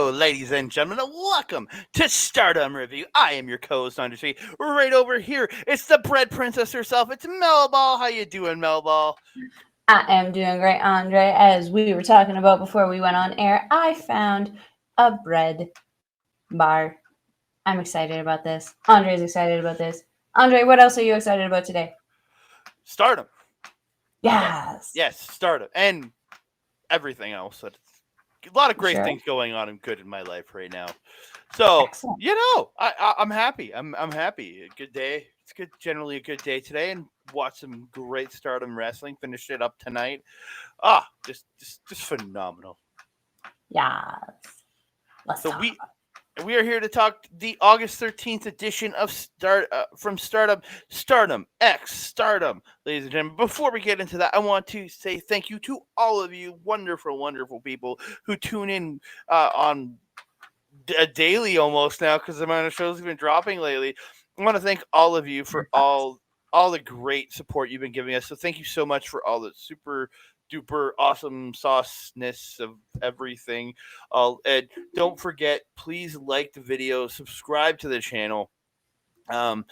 Hello, ladies and gentlemen, and welcome to Stardom Review. I am your co-host, Andre. Right over here, it's the bread princess herself. It's Melball. How you doing, Melball? I am doing great, Andre. As we were talking about before we went on air, I found a bread bar. I'm excited about this. Andre's excited about this. Andre, what else are you excited about today? Stardom. Yes. Yes, Stardom. And everything else. A lot of great Sure. things going on and good in my life right now. So, Excellent. I'm happy. I'm happy. A good day. It's good. Generally a good day today, and watch some great Stardom wrestling. Finished it up tonight. Just phenomenal. Yes. Let's So talk we about we are here to talk the August 13th edition of from Stardom X Stardom, ladies and gentlemen. Before we get into that, I want to say thank you to all of you wonderful, wonderful people who tune in on a daily almost now because the amount of shows have been dropping lately. I want to thank all of you for your thoughts. all the great support you've been giving us. So thank you so much for all the super duper awesome sauceness of everything. And don't forget, please like the video, subscribe to the channel. Um,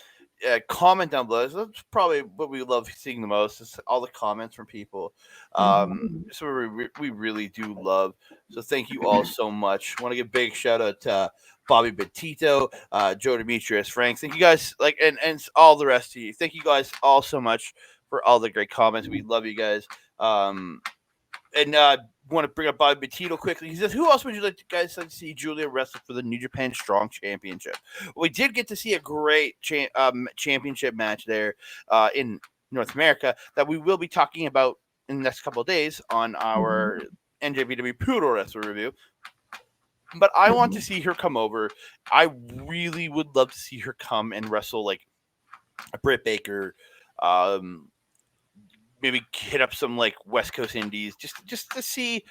comment down below. So that's probably what we love seeing the most is all the comments from people. Mm-hmm. So we really do love. So thank you all so much. Want to give a big shout out to Bobby Betito, Joe Demetrius, Frank. Thank you guys, and all the rest of you. Thank you guys all so much for all the great comments. We love you guys. Um, and want to bring up Bobby Petito quickly. He says, "Who else would you like to guys like to see Julia wrestle for the New Japan Strong Championship?" We did get to see a great championship match there in North America that we will be talking about in the next couple of days on our Mm-hmm. NJPW Poodle Wrestler review. But I want Mm-hmm. to see her come over. I really would love to see her come and wrestle like a Britt Baker, um, maybe hit up some like West Coast Indies just to see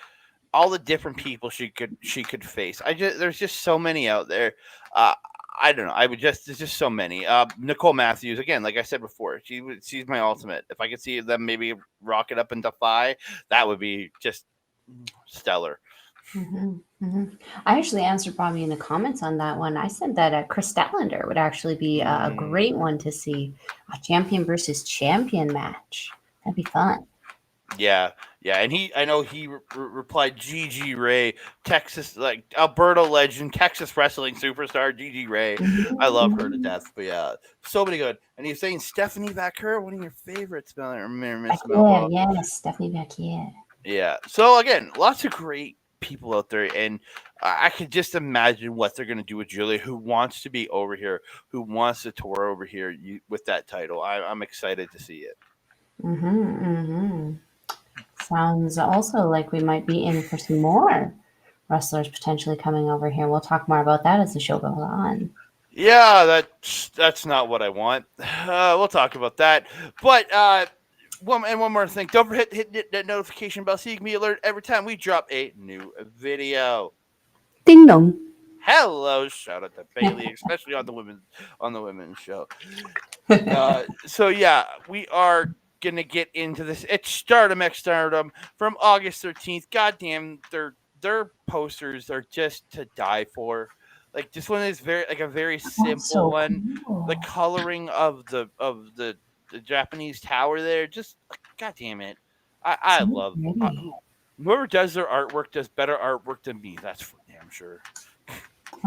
all the different people she could face. There's just so many out there. Uh, I don't know. There's just so many. Nicole Matthews again, like I said before, she's my ultimate. If I could see them maybe rock it up and Defy, that would be just stellar. Mm-hmm. Mm-hmm. I actually answered Bobby in the comments on that one. I said that Chris Statlander would actually be a Mm, great one to see a champion versus champion match. That'd be fun. yeah, yeah, and I know he replied, "GG Ray, Texas, like Alberta legend, Texas wrestling superstar, GG Ray." I Mhm, love her to mhm. death, but yeah, so many good. And he's saying Stephanie Baker, one of your favorites, Miss Bakir, Melba. yes, Stephanie Bakir. Yeah. So again, lots of great people out there, and I could just imagine what they're gonna do with Julia, who wants to be over here, who wants to tour over here with that title. I'm excited to see it. Mm-hmm. Sounds also like we might be in for some more wrestlers potentially coming over here. We'll talk more about that as the show goes on. Yeah, that's not what I want. We'll talk about that. But one more thing. Don't forget hit that notification bell so you can be alert every time we drop a new video. Ding dong. Hello, shout out to Bailey, especially on the women's show. So yeah, we are gonna get into this. It's Stardom X Stardom from August 13th. Goddamn, their posters are just to die for. Like this one is a very That's simple so one. The cool. coloring of the Japanese tower there, just god damn it. I So love pretty. whoever does their artwork does better artwork than me. That's for damn sure.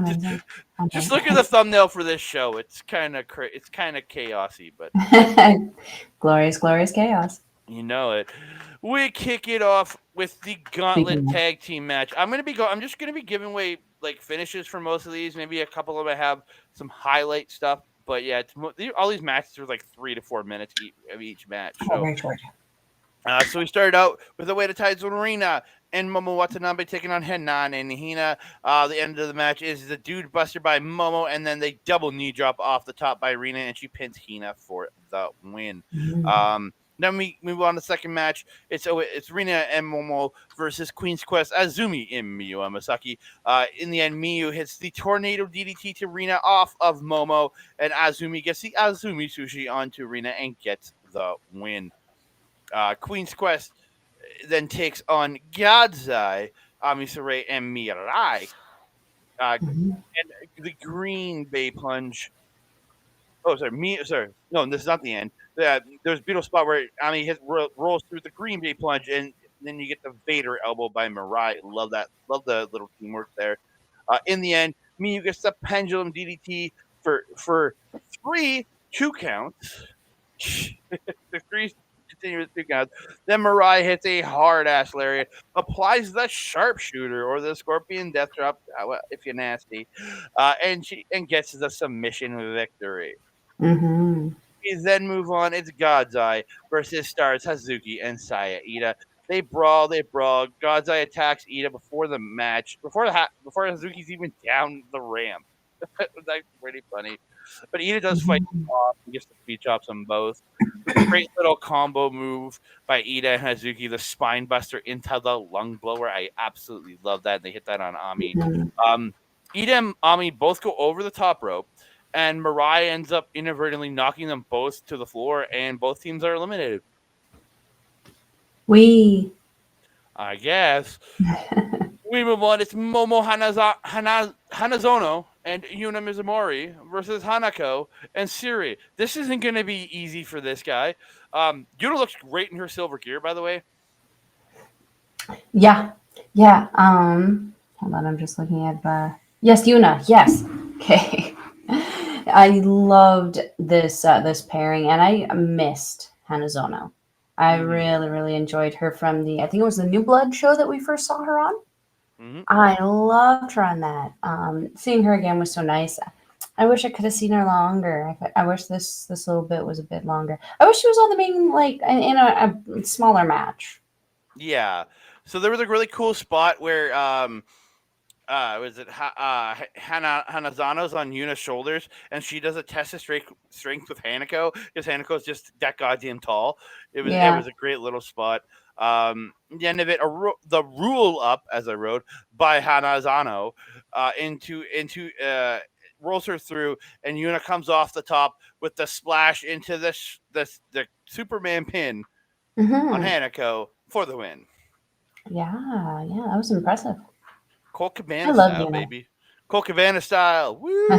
just, Amazing. just look at the thumbnail for this show. It's kind of chaosy, but Amazing. Glorious, glorious chaos. you know it. We kick it off with the Gauntlet Speaking of, tag team match. I'm just gonna be giving away like finishes for most of these. Maybe a couple of them have some highlight stuff, but yeah, all these matches are like 3 to 4 minutes of each match. oh, So very short. so we started out with the way to tides with Rina and Momo Watanabe taking on Henan and Hina. The end of the match is the dude buster by Momo, and then they double knee drop off the top by Rina, and she pins Hina for the win. Mhm. Um, then we move on to the second match. It's Rina and Momo versus Queen's Quest Azumi and Miyu Amasaki. In the end, Miyu hits the tornado DDT to Rina off of Momo, and Azumi gets the Azumi Sushi onto Rina and gets the win. Queen's Quest then takes on Godzai, Amisare, and Mirai. Mhm. And the Green Bay plunge. Oh, sorry, no, this is not the end. There's a beautiful spot where Ami rolls through the Green Bay plunge, and then you get the Vader elbow by Mariah. Love that. Love the little teamwork there. In the end, Miyu gets the pendulum DDT for three 2 counts. The three continuous 2 counts. Then Mariah hits a hard ass lariat, applies the sharpshooter or the scorpion death drop, if you're nasty, and gets the submission victory. Mhm. We then move on. It's God's Eye versus Stars Hazuki and Saya Ida. They brawl, they brawl. God's Eye attacks Ida before the match, before Hazuki's even down the ramp. That's pretty funny. But Ida does fight Mhm. off and gets the speed chops on both. Great little combo move by Ida and Hazuki, the spine buster into the lung blower. I absolutely love that. They hit that on Ami. Mhm. Um, Ida and Ami both go over the top rope, and Mariah ends up inadvertently knocking them both to the floor, and both teams are eliminated. We. I guess. We move on. It's Momo Hanazono and Yuna Mizumori versus Hanako and Siri. This isn't going to be easy for this guy. Yuna looks great in her silver gear, by the way. Yeah. Yeah. Hold on. I'm just looking at yes, Yuna. Yes. Okay. I loved this pairing, and I missed Hanazono. I Mm-hmm. really, really enjoyed her from I think it was the New Blood show that we first saw her on. Mm-hmm. I loved her on that. Seeing her again was so nice. I wish I could have seen her longer. I wish this little bit was a bit longer. I wish she was on the main, like, in a smaller match. Yeah. So there was a really cool spot where was it Hanazano's on Yuna's shoulders, and she does a test of strength with Hanako because Hanako's just that goddamn tall. It Yeah. was a great little spot. The end of it, the rule up, as I wrote, by Hanazano, into rolls her through, and Yuna comes off the top with the splash into the Superman pin on Hmm. Hanako for the win. Yeah. Yeah. That was impressive. Colt I Cabana love style, Yuna. baby. Colt Cabana style. Woo! We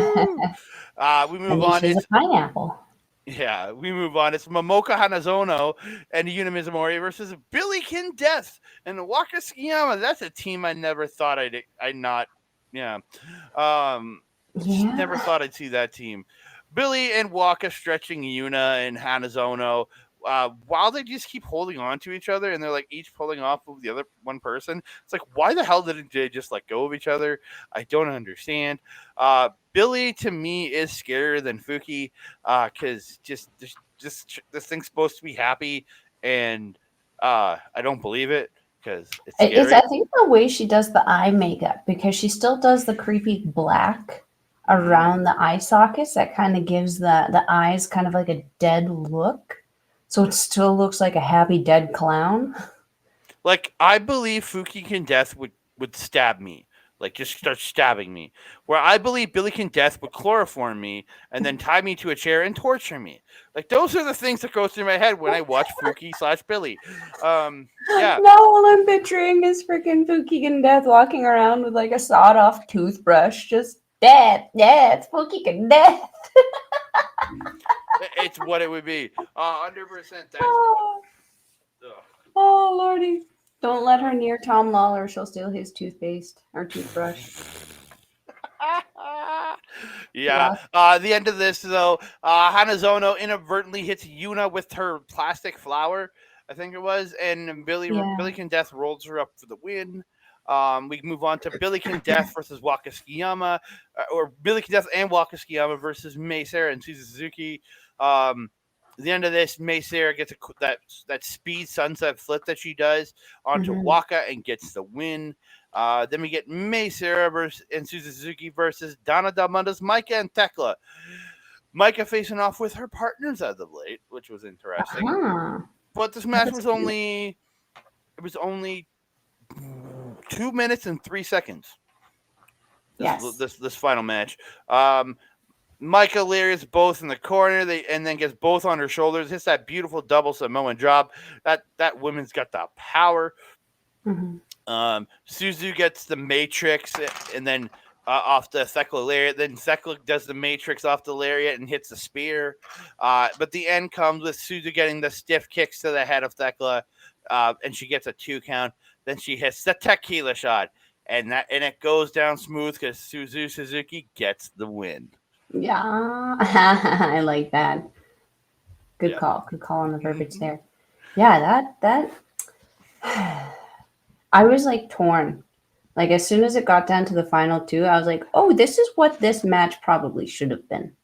I move mean, on. she's a It's pineapple. Yeah, we move on. It's Momoka Hanazono and Yuna Mizumori versus Billy Kin Death and Waka Tsukiyama. That's a team I never thought I'd not. Yeah. Just never Yeah. thought I'd see that team. Billy and Waka stretching Yuna and Hanazono while they just keep holding on to each other and they're like each pulling off of the other one person. It's like, why the hell didn't they just let go of each other? I don't understand. Billy to me is scarier than Fuki because just this thing's supposed to be happy and I don't believe it because it's It's I scary. think the way she does the eye makeup, because she still does the creepy black Mm-hmm. around the eye sockets that kind of gives the eyes kind of like a dead look. So it still looks like a happy dead clown. Like I believe Fukikin Death would stab me, like just start stabbing me. Where I believe Billykin Death would chloroform me and then tie me to a chair and torture me. Like those are the things that go through my head when I watch Fuki/Billy. Yeah, Now all I'm picturing is freaking Fukigan Death walking around with like a sawed off toothbrush, just death, Fukigan Death. it's what it would be. 100%. That's Oh, ugh. oh lordy. Don't let her near Tom Lawler, she'll steal his toothpaste or toothbrush. Yeah. Rough. The end of this though, Hanazono inadvertently hits Yuna with her plastic flower, I think it was, and Yeah. Billykin Death rolls her up for the win. We move on to Billykin Death versus Wakasukiyama, or Billykin Death and Wakasukiyama versus Mei Sarah and Suzuki. The end of this, Mei Sarah gets that speed sunset flip that she does onto Hmm. Waka and gets the win. Then we get Mei Sarah and Suzuki versus Donna Dalmunda's Micah and Tekla. Micah facing off with her partners as of late, which was interesting. Uh-huh. But this match That's was cute. only 2 minutes and 3 seconds. Yes. This final match. Micah Lyria's both in the corner, and then gets both on her shoulders. Hits that beautiful double Samoan drop. That woman's got the power. Hmm. Suzu gets the Matrix, and then off the Thekla lariat. Then Thekla does the Matrix off the lariat and hits the spear. But the end comes with Suzu getting the stiff kicks to the head of Thekla, and she gets a 2 count. Then she hits the tequila shot, and it goes down smooth because Suzuki gets the win. Yeah, I like that. Good Yeah. call. Good call on the verbiage there. Yeah, that I was like torn. Like as soon as it got down to the final two, I was like, "Oh, this is what this match probably should have been."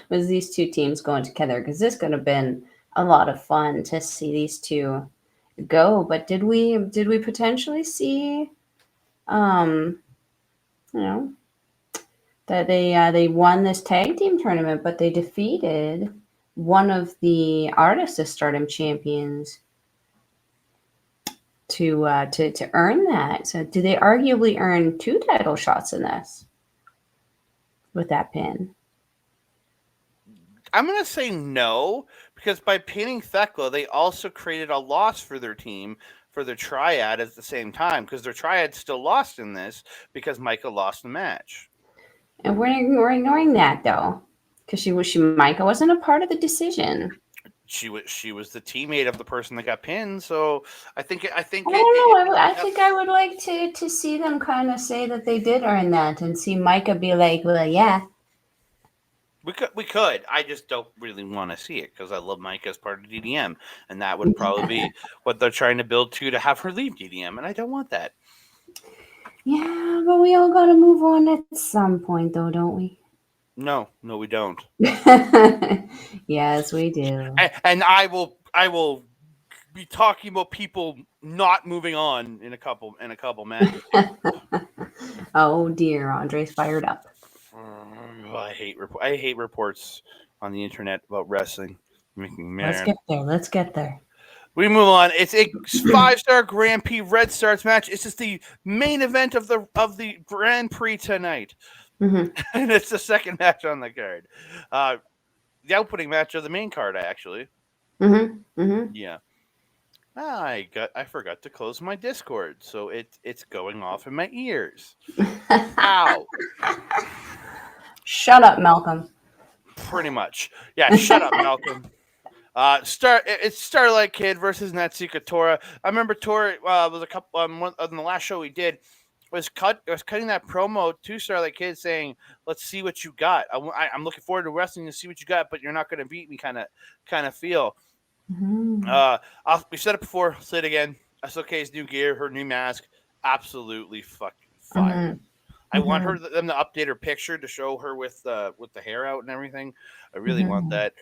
Was these two teams going together because this could have been a lot of fun to see these two go. But did we potentially see you know that they won this tag team tournament, but they defeated one of the Artists of Stardom champions to earn that. So do they arguably earn 2 title shots in this with that pin? I'm going to say no, because by pinning Thekla, they also created a loss for their team, for their triad at the same time, because their triad still lost in this because Micah lost the match. And we're ignoring that though, because Micah wasn't a part of the decision. She was the teammate of the person that got pinned, so I think I don't know. I think I would like to see them kind of say that they did earn that, and see Micah be like, "Well, yeah." We could. I just don't really want to see it because I love Micah as part of DDM, and that would probably be what they're trying to build to have her leave DDM, and I don't want that. Yeah, but we all got to move on at some point, though, don't we? No, we don't. Yes, we do. And I will be talking about people not moving on in a couple matches. Oh dear, Andre's fired up. I hate reports on the internet about wrestling. Making me mad. Let's get there. We move on. It's a 5-star Grand Prix Red Stars match. It's just the main event of the Grand Prix tonight, and it's the second match on the card. The opening match of the main card, actually. Yeah. I forgot to close my Discord, so it's going off in my ears. Ow. Shut up, Malcolm. Pretty much. Yeah, shut up, Malcolm. It's Starlight Kid versus Natsuka Tora. I remember Tora was a couple on the last show we did was cutting that promo to Starlight Kid saying, "Let's see what you got. I'm looking forward to wrestling to see what you got, but you're not going to beat me." Kind of feel. We said it before. I'll say it again. SLK's new gear, her new mask, absolutely fucking fire. I want them to update her picture to show her with the hair out and everything. I really want that.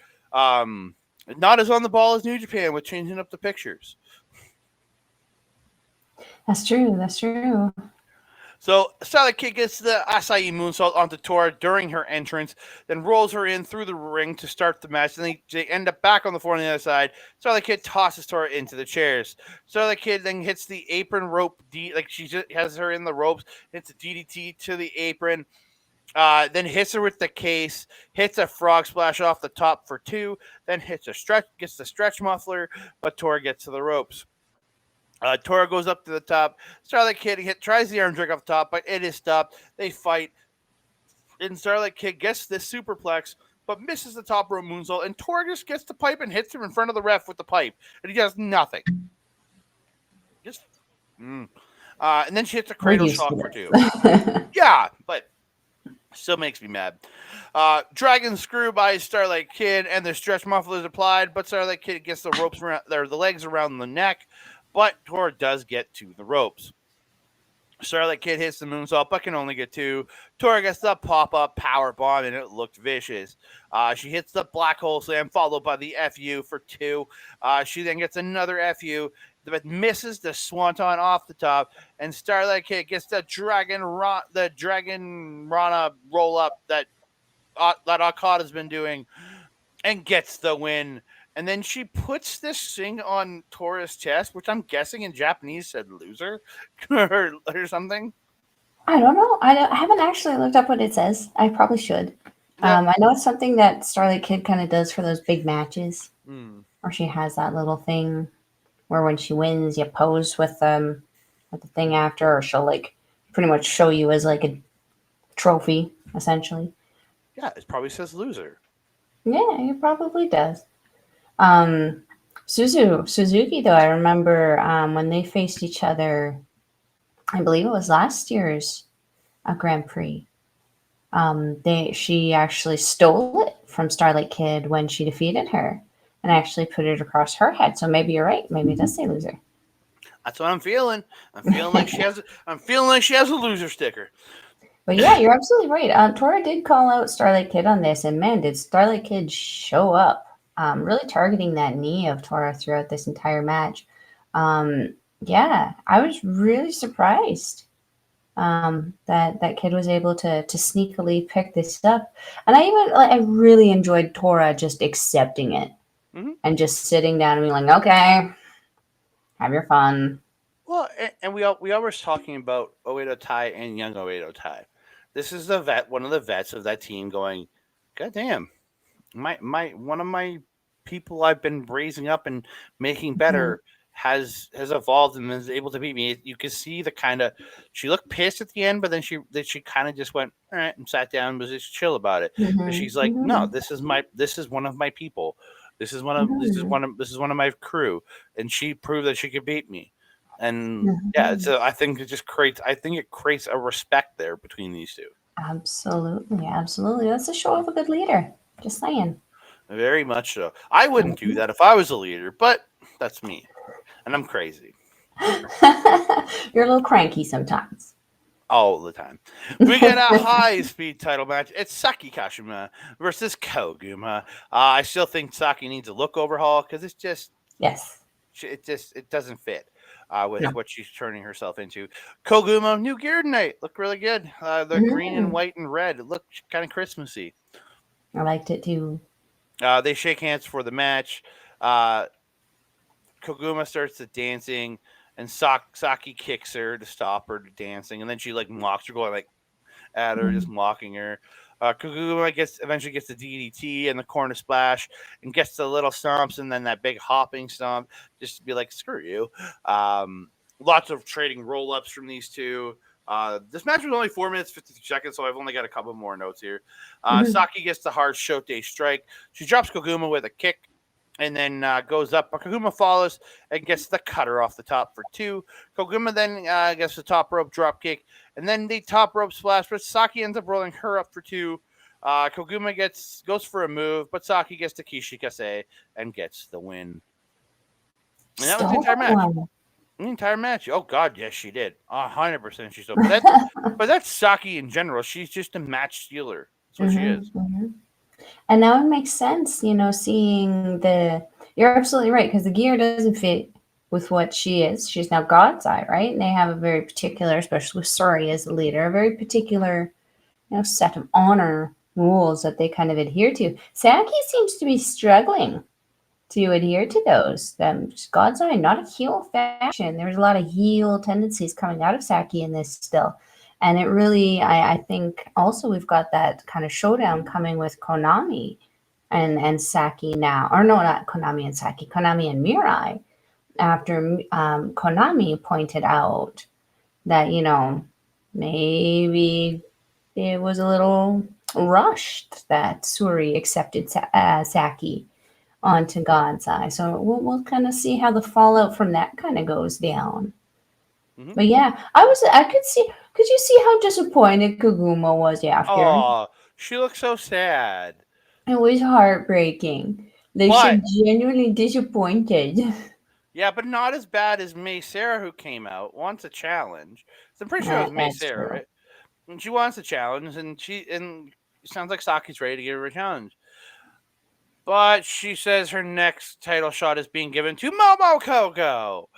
Not as on the ball as New Japan with changing up the pictures. That's true. So Starlight Kid gets the Acai moonsault onto Tora during her entrance, then rolls her in through the ring to start the match. Then they end up back on the floor on the other side. Starlight Kid tosses Tora into the chairs. Starlight Kid then hits the apron rope, like she just has her in the ropes, hits a DDT to the apron. Then hits her with the case, hits a frog splash off the top for 2, then gets the stretch muffler, but Tora gets to the ropes. Tora goes up to the top. Starlight Kid tries the arm drag off the top, but it is stopped. They fight. And Starlight Kid gets this superplex, but misses the top rope moonsault. And Tora just gets the pipe and hits him in front of the ref with the pipe. And he does nothing. And then she hits a cradle shock for 2. Yeah, but still makes me mad. Dragon screw by Starlight Kid, and the stretch muffler is applied, but Starlight Kid gets the legs around the neck. But Tora does get to the ropes. Starlight Kid hits the moonsault, but can only get 2. Tora gets the pop-up power bomb, and it looked vicious. She hits the black hole slam, followed by the FU for 2. She then gets another FU, but misses the swanton off the top. And Starlight Kid gets the Dragon Rana roll-up that Okada's been doing, and gets the win. And then she puts this thing on Tora's chest, which I'm guessing in Japanese said loser or something. I don't know. I haven't actually looked up what it says. I probably should. Yeah. I know it's something that Starlight Kid kind of does for those big matches. Or she has that little thing where when she wins, you pose with the thing after, or she'll like pretty much show you as like a trophy, essentially. Yeah, it probably says loser. Yeah, it probably does. Um, Suzuki, though, I remember when they faced each other, I believe it was last year's Grand Prix. She actually stole it from Starlight Kid when she defeated her, and actually put it across her head. So maybe you're right. Maybe it does say loser. That's what I'm feeling. I'm feeling like she has. I'm feeling like she has a loser sticker. But yeah, you're absolutely right. Tora did call out Starlight Kid on this, and man, did Starlight Kid show up, really targeting that knee of Tora throughout this entire match. Yeah, I was really surprised that kid was able to sneakily pick this up, and I really enjoyed Tora just accepting it Mm-hmm. and just sitting down and being like, okay, have your fun. Well, and we all were talking about Oedo Tai and young Oedo Tai. This is the vet, one of the vets of that team, going, God damn, my one of my people I've been raising up and making Mhm, better has evolved and is able to beat me. You can see the kind of she looked pissed at the end, but then she kind of just went all right and sat down and was just chill about it. And mhm, she's like, no, mhm, this is one of my people. mhm, This is one of my crew, and she proved that she could beat me. And yeah, mhm. so I think it creates a respect there between these two. Absolutely, absolutely. That's a show of a good leader. Just saying. Very much so. I wouldn't do Mhm. that if I was a leader, but that's me. And I'm crazy You're a little cranky sometimes. all the time. We get a high speed title match. It's Saki Kashima versus Koguma. I still think Saki needs a look overhaul because Yes. it doesn't fit with No. what she's turning herself into. Koguma, new gear tonight. Look really good. The green and Mhm. white and red. It looked kind of Christmassy. I liked it too. They shake hands for the match. Uh, Koguma starts to dancing, and Saki kicks her to stop her to dancing, and then she like mocks her, going like at her, just Mhm. mocking her. Koguma eventually gets the DDT and the corner splash, and gets the little stomps, and then that big hopping stomp, just to be like, screw you. Lots of trading roll ups from these two. This match was only 4 minutes 53 seconds, so I've only got a couple more notes here. Mhm. Saki gets the hard Shote strike. She drops Koguma with a kick and then goes up. But Koguma follows and gets the cutter off the top for two. Koguma then gets the top rope drop kick, and then the top rope splash. But Saki ends up rolling her up for two. Koguma goes for a move, but Saki gets the Kishikase and gets the win. And that was the Stole entire that match. one. The entire match. Oh God, yes, she did. 100% she stole. But that's Saki in general. She's just a match stealer. That's what she Mhm, is. mhm. And now it makes sense, seeing you're absolutely right, because the gear doesn't fit with what she is. She's now God's Eye, right? And they have a very particular, especially with Suri as the leader, a very particular, set of honor rules that they kind of adhere to. Saki seems to be struggling to adhere to those. God's Eye, not a heel faction. There's a lot of heel tendencies coming out of Saki in this still. And it really, I think also we've got that kind of showdown coming with Konami and Saki now. Or no, not Konami and Saki, Konami and Mirai. After Konami pointed out that, maybe it was a little rushed that Suri accepted Saki onto God's Eye. So we'll kind of see how the fallout from that kind of goes down. Mm-hmm. But yeah, could you see how disappointed Kaguma was after? Oh, she looks so sad. It was heartbreaking. Like But she genuinely disappointed. yeah, but not as bad as May Sarah, who came out wants a challenge. So I'm pretty sure it was May That's Sarah, true. right? And she wants a challenge, and it sounds like Saki's ready to give her a challenge. But she says her next title shot is being given to Momo Coco.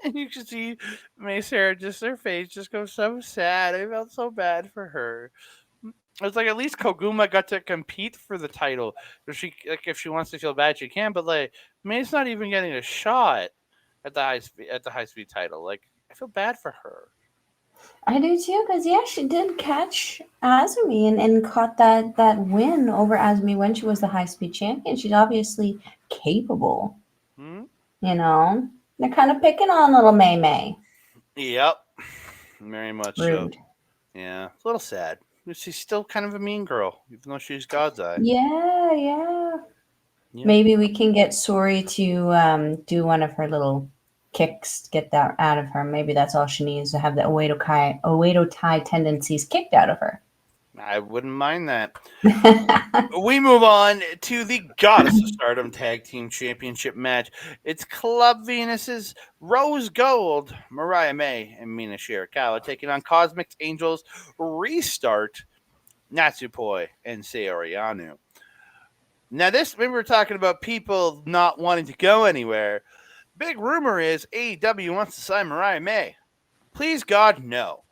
And you can see May Sarah, just her face just goes so sad. I felt so bad for her. It's like at least Koguma got to compete for the title. If she wants to feel bad, she can. But like May's not even getting a shot at the high speed title. Like I feel bad for her. I do too, because yeah, she did catch Azumi and caught that win over Azumi when she was the high speed champion. She's obviously capable, Hmm? you know. They're kind of picking on little May May. Yep. very much so. Rude. Yeah, it's a little sad. She's still kind of a mean girl, even though she's God's eye. Yeah, yeah. Yeah. Maybe we can get Sori to do one of her little kicks, get that out of her. Maybe that's all she needs to have the Oedo Tai tendencies kicked out of her. I wouldn't mind that. We move on to the Goddess of Stardom Tag Team Championship match. It's Club Venus's Rose Gold, Mariah May, and Mina Shirakawa taking on Cosmic Angels Restart, Natsupoi, and Saori Anou. Now, this, maybe we're talking about people not wanting to go anywhere. Big rumor is AEW wants to sign Mariah May. Please, God, no.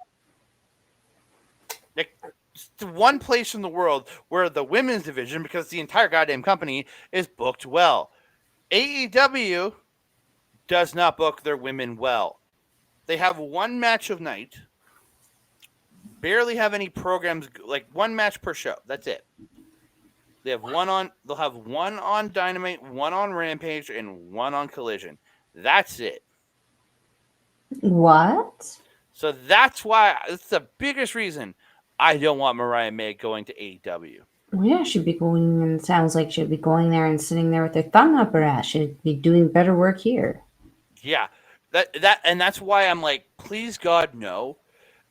Like, it's the one place in the world where the women's division, because the entire goddamn company is booked well. AEW does not book their women well. They have one match of night, barely have any programs, like one match per show. That's it. They'll have one on Dynamite, one on Rampage, and one on Collision. That's it. What? So that's why it's the biggest reason I don't want Mariah May going to AEW. Well, yeah, she'd be going, and it sounds like she'd be going there and sitting there with her thumb up her ass. She'd be doing better work here. Yeah. That's why I'm like, please God, no.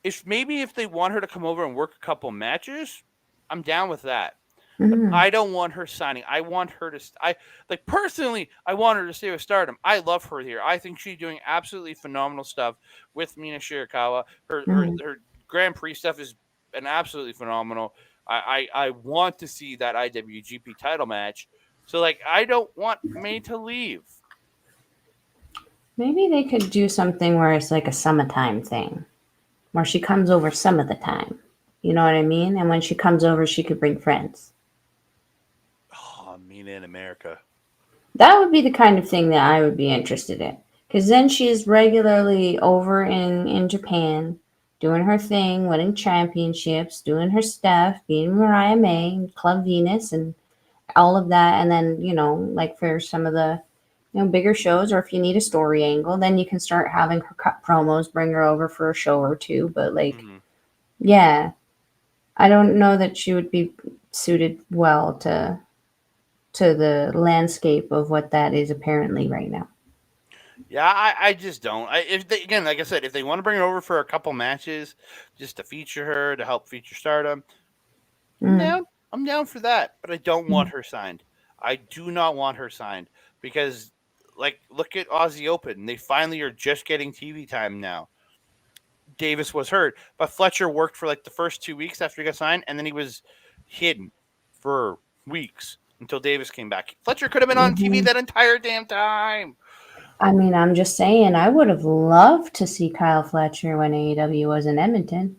If they want her to come over and work a couple matches, I'm down with that. But Mm-hmm. I don't want her signing. I want her to. Personally, I want her to stay with Stardom. I love her here. I think she's doing absolutely phenomenal stuff with Mina Shirakawa. Her Grand Prix stuff is an absolutely phenomenal. I want to see that IWGP title match. So I don't want May to leave. Maybe they could do something where it's like a summertime thing, where she comes over some of the time. You know what I mean? And when she comes over, she could bring friends. Oh, Mina in America. That would be the kind of thing that I would be interested in. Because then she's regularly over in Japan, doing her thing, winning championships, doing her stuff, being Mariah May, Club Venus, and all of that. And then, like for some of the bigger shows, or if you need a story angle, then you can start having her cut promos, bring her over for a show or two. But Mm-hmm. yeah, I don't know that she would be suited well to the landscape of what that is apparently right now. Yeah, I just don't. If they, again, like I said, if they want to bring her over for a couple matches, just to feature her to help feature Stardom, I'm Mm. down. I'm down for that. But I don't want her signed. I do not want her signed because, look at Aussie Open. They finally are just getting TV time now. Davis was hurt, but Fletcher worked for the first 2 weeks after he got signed, and then he was hidden for weeks until Davis came back. Fletcher could have been on TV Hmm. that entire damn time. I mean, I'm just saying, I would have loved to see Kyle Fletcher when AEW was in Edmonton.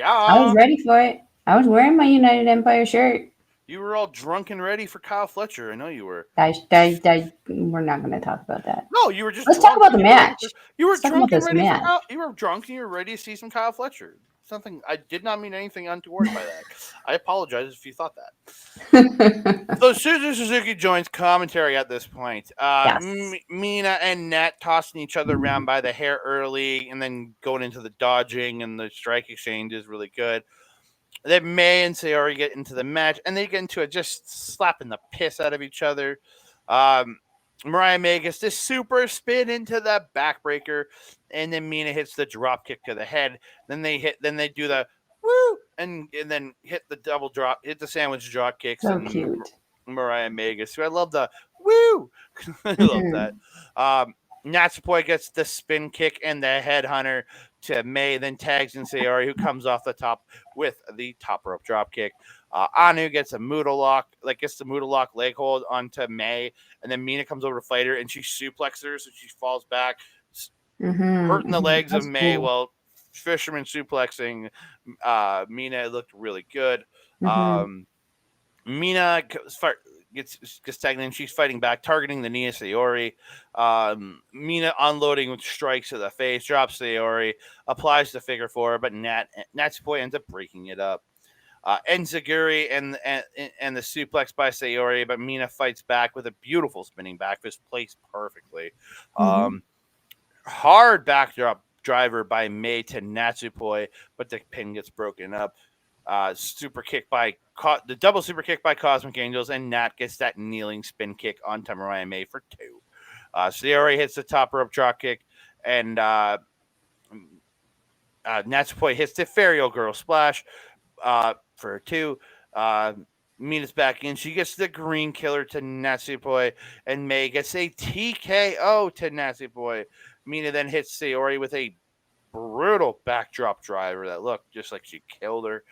I was Yeah. ready for it. I was wearing my United Empire shirt. You were all drunk and ready for Kyle Fletcher. I know you were. We're not going to talk about that. No, you were just Let's talk drunk about and the you were ready for. match. You were Let's talk about drunk and this ready for match. Kyle. You were drunk and you were ready to see some Kyle Fletcher. Something I did not mean anything untoward by that. I apologize if you thought that. So Suzuki joins commentary at this point. Yes. Mina and Nat tossing each other around by the hair early, and then going into the dodging and the strike exchange is really good. Then May and Sayori get into the match, and they get into it just slapping the piss out of each other. Um, Mariah May gets this super spin into the backbreaker, and then Mina hits the drop kick to the head. Then they do the woo, and then hit the double drop, hit the sandwich drop kicks, So and cute. Mariah May gets. So I love the woo. I love that. Natsupoi gets the spin kick and the headhunter to May, then tags in Sayori, who comes off the top with the top rope drop kick. Anu gets a Moodle lock, gets the Moodle lock leg hold onto May, and then Mina comes over to fight her, and she suplexes her, so she falls back, hurting the legs of That's May cool. while Fisherman suplexing Mina. It looked really good. Mm-hmm. Mina gets tagged in. She's fighting back, targeting the knee of Sayori. Mina unloading with strikes to the face, drops Sayori, applies the figure four, but Natsupoi ends up breaking it up. Enziguri and the suplex by Sayori, but Mina fights back with a beautiful spinning back fist placed perfectly. Mm-hmm. Hard backdrop driver by May to Natsupoi, but the pin gets broken up. Super kick by the double super kick by Cosmic Angels, and Nat gets that kneeling spin kick onto Mariah May for 2. Sayori hits the top rope drop kick, and Natsupoi hits the Fairy Girl splash for 2. Uh, Mina's back in. She gets the green killer to Natsupoi, and May gets a TKO to Natsupoi. Mina then hits Sayori with a brutal backdrop driver that looked just like she killed her.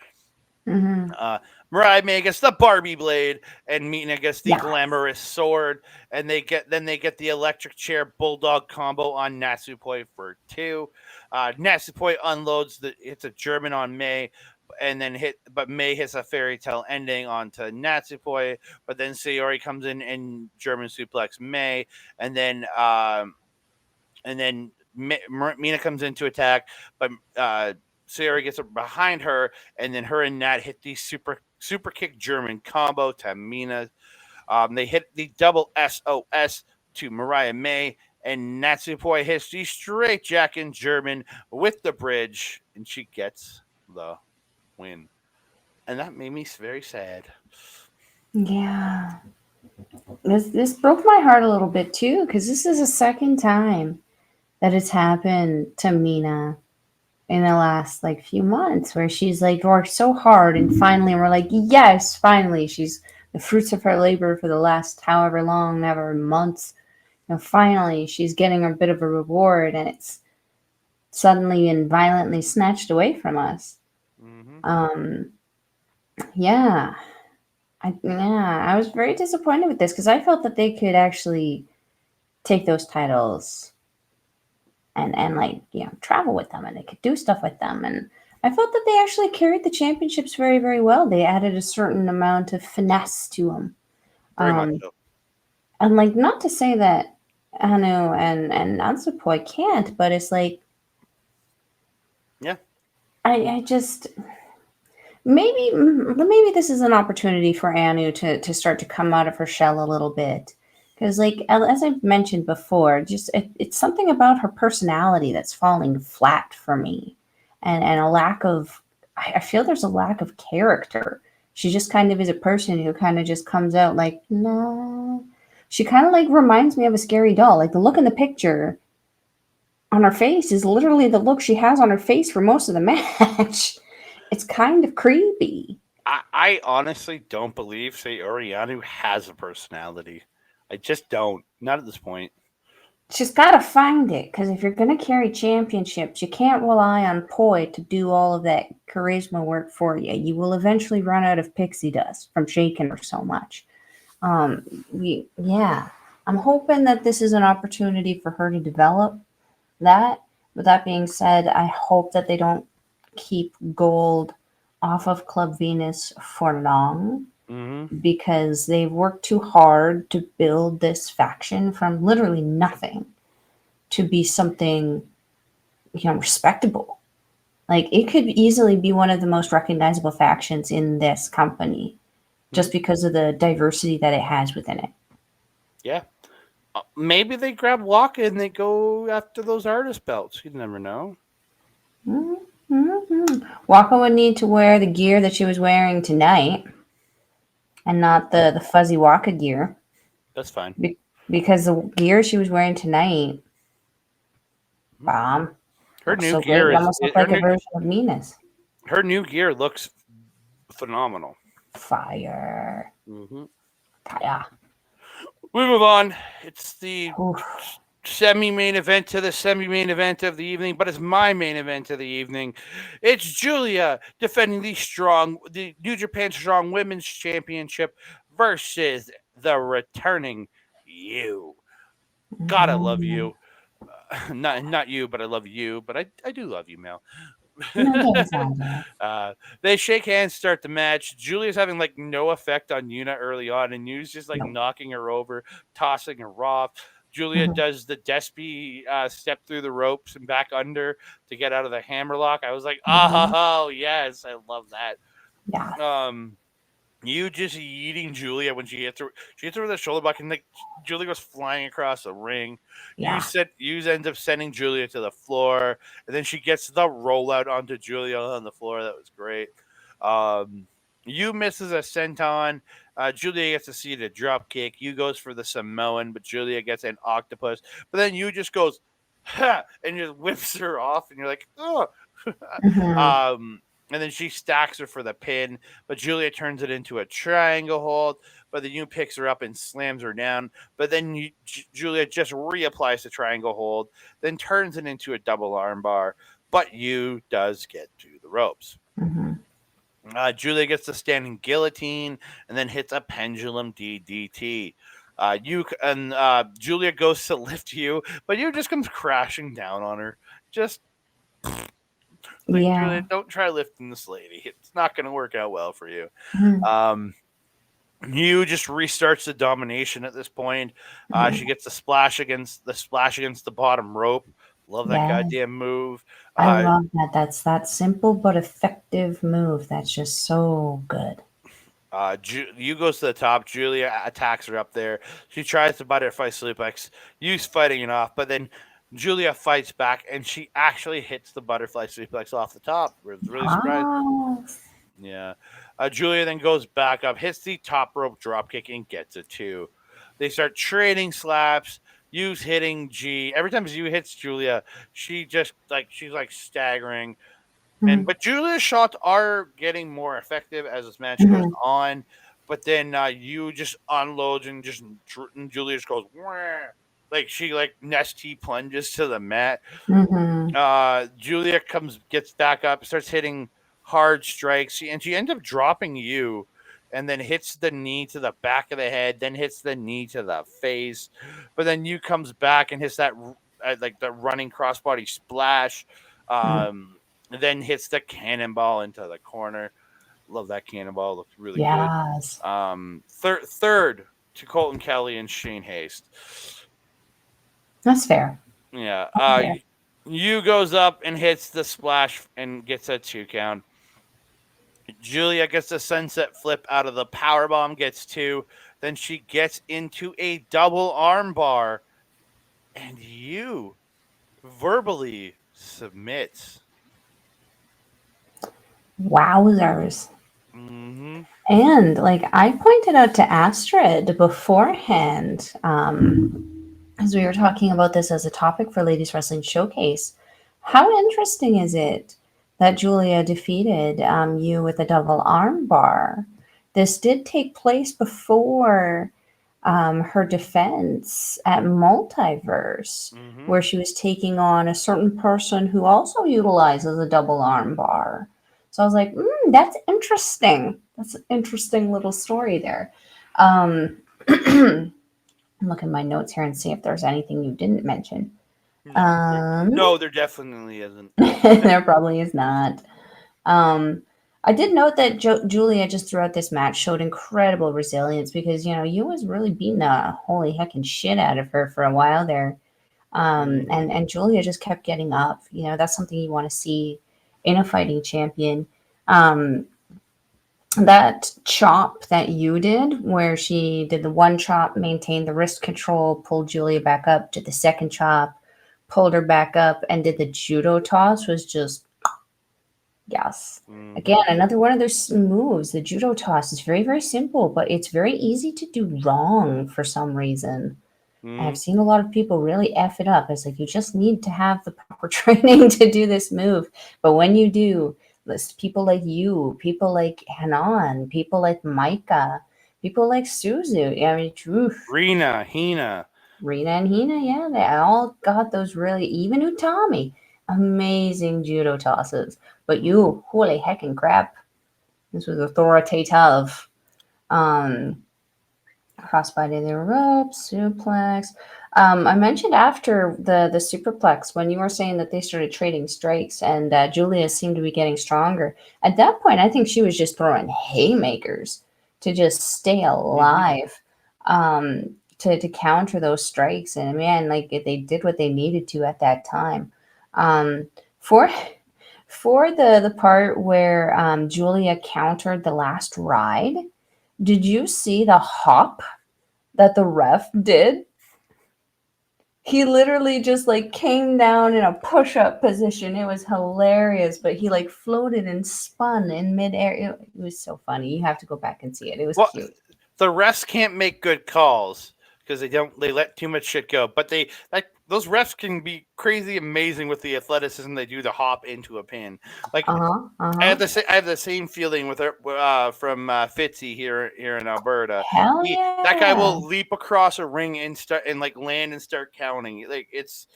Mm-hmm. Mariah May gets the Barbie blade, and Mina gets the Yeah. glamorous sword, and they get the electric chair bulldog combo on Natsupoi for 2. Natsupoi unloads hits a German on May, and then but May hits a fairy tale ending onto Natsupoi, but then Sayori comes in and German suplex May, and then Mina comes in to attack, but Sayori gets behind her, and then her and Nat hit the super kick German combo to Mina. They hit the double SOS to Mariah May, and Natsupoi hits the straight jack in German with the bridge, and she gets the win. And that made me very sad. Yeah. This broke my heart a little bit too, because this is the second time that it's happened to Mina in the last like few months, where she's like worked so hard, and finally we're like, yes, finally she's the fruits of her labor for the last however long, ever months. Finally she's getting a bit of a reward, and it's suddenly and violently snatched away from us. Mm-hmm. Um, yeah, I was very disappointed with this because I felt that they could actually take those titles and like travel with them, and they could do stuff with them, and I felt that they actually carried the championships very, very well. They added a certain amount of finesse to them. Very much Um, so. and like, not to say that Anu and Natsupoi can't, but it's like Yeah. I just maybe this is an opportunity for Anu to start to come out of her shell a little bit, because like as I've mentioned before, just it's something about her personality that's falling flat for me, and a lack of I feel there's a lack of character. She just kind of is a person who kind of just comes out like, no. She kind of like reminds me of a scary doll. Like the look in the picture on her face is literally the look she has on her face for most of the match. It's kind of creepy. I honestly don't believe Sayori Anu has a personality. I just don't. Not at this point. She's got to find it, because if you're going to carry championships, you can't rely on Poi to do all of that charisma work for you. You will eventually run out of pixie dust from shaking her so much. Yeah, I'm hoping that this is an opportunity for her to develop that. With that being said, I hope that they don't keep Gold off of Club Venus for long, Mm-hmm. because they've worked too hard to build this faction from literally nothing to be something respectable. Like, it could easily be one of the most recognizable factions in this company, just Mm-hmm. because of the diversity that it has within it. Yeah. Maybe they grab Waka and they go after those artist belts. You never know. Mm-hmm. Waka would need to wear the gear that she was wearing tonight, and not the fuzzy Waka gear, That's fine. because the gear she was wearing tonight, Mhm. Her looks new so great. gear It is almost looked like a version of Mina's. her new gear looks phenomenal. Fire. Mm-hmm. Fire. We move on. It's the Oof. semi-main event to the semi-main event of the evening, but it's my main event of the evening. It's Julia defending the New Japan Strong Women's Championship versus the returning you. Gotta love Mhm. you. Not you, but I love you. But I do love you, Mel. No, thanks, Andre. They shake hands, start the match. Julia's having like no effect on Yuna early on, and Yuna's just like No. knocking her over, tossing her off. Julia Mhm. does the Despy step through the ropes and back under to get out of the hammerlock. I was like, Mhm. oh yes, I love that. Yeah. Um, You just eating Julia when she hits her with a shoulder block, and like Julia goes flying across the ring. Yeah. You end up sending Julia to the floor, and then she gets the rollout onto Julia on the floor. That was great. Um, you misses a senton. Julia gets to see the drop kick. You goes for the Samoan, but Julia gets an octopus. But then you just goes, ha, and just whips her off, and you're like, oh. Hmm. And then she stacks her for the pin, but Julia turns it into a triangle hold. But then you picks her up and slams her down. But then Julia just reapplies the triangle hold, then turns it into a double armbar. But you does get to the ropes. Hmm. Julia gets the standing guillotine and then hits a pendulum DDT. Julia goes to lift you, but you just comes crashing down on her. Just like Julia, Yeah. don't try lifting this lady. It's not going to work out well for you. Hmm. Um, you just restarts the domination at this point. She Hmm. gets the splash against the bottom rope. Love that Yeah. goddamn move. I Uh, love that. That's that simple but effective move. That's just so good. you goes to the top. Julia attacks her up there. She tries to butterfly suplex. You's fighting it off, but then Julia fights back and she actually hits the butterfly suplex off the top. I was really surprised. Yes. Yeah. Julia then goes back up, hits the top rope dropkick, and gets a two. They start trading slaps. Yu's hitting G. Every time Yu hits Julia, she's like staggering. And Hmm. but Julia's shots are getting more effective as this match goes Hmm. on. But then Yu just unloads and Julia just goes wah, like she like nesty plunges to the mat. Hmm. Julia gets back up, starts hitting hard strikes, and she ends up dropping you, and then hits the knee to the back of the head, then hits the knee to the face, but then you comes back and hits that like the running crossbody splash, um, then hits the cannonball into the corner. Love that cannonball; looked really good. Yes. Third to Colton Kelly and Shane Haste. That's fair. Yeah. That's fair. Yu goes up and hits the splash and gets a 2 count. Julia gets a sunset flip out of the power bomb, gets two. Then she gets into a double arm bar, and Yu verbally submits. Wowzers. Mm-hmm. And like I pointed out to Astrid beforehand, as we were talking about this as a topic for Ladies Wrestling Showcase, how interesting is it that Julia defeated you with a double arm bar? This did take place before her defense at Multiverse, Mm-hmm. where she was taking on a certain person who also utilizes a double arm bar. So I was like, that's interesting. That's an interesting little story there. Um, I'm looking at my notes here and see if there's anything you didn't mention. No, Um, no, there definitely isn't. there probably is not. Um, I did note that Julia just throughout this match showed incredible resilience because you was really beating the holy heckin' shit out of her for a while there. Mm-hmm. And Julia just kept getting up. That's something you want to see in a fighting champion. Um, that chop that you did, where she did the one chop, maintained the wrist control, pulled Julia back up, did the second chop, pulled her back up, and did the judo toss, was just yes. Again, Mm-hmm. another one of those moves. The judo toss is very, very simple, but it's very easy to do wrong for some reason. And Mm-hmm. I've seen a lot of people really F it up. It's like you just need to have the proper training to do this move. But when you do, people like you, people like Hanan, people like Micah, people like Suzu, I mean, oof, Rina, Hina. Rina and Hina, yeah, they all got those really, even Utami, amazing judo tosses. But you, holy heckin' crap, this was authoritative. Um, Crossbody the rope, suplex. I mentioned after the superplex when you were saying that they started trading strikes and Julia seemed to be getting stronger. At that point, I think she was just throwing haymakers to just stay Mm-hmm. alive, to counter those strikes. And man, like they did what they needed to at that time. Um, for for the part where Julia countered the last ride. Did you see the hop that the ref did? He literally just like came down in a push-up position. It was hilarious, but he like floated and spun in midair. It was so funny. You have to go back and see it. It was Well, cute. the refs can't make good calls because they let too much shit go. But they like those refs can be crazy amazing with the athleticism they do to hop into a pin. Like Uh-huh. Uh-huh. I have the same feeling with from Fitzy here in Alberta. Hell That guy yeah. will leap across a ring and start and like land and start counting. Like it's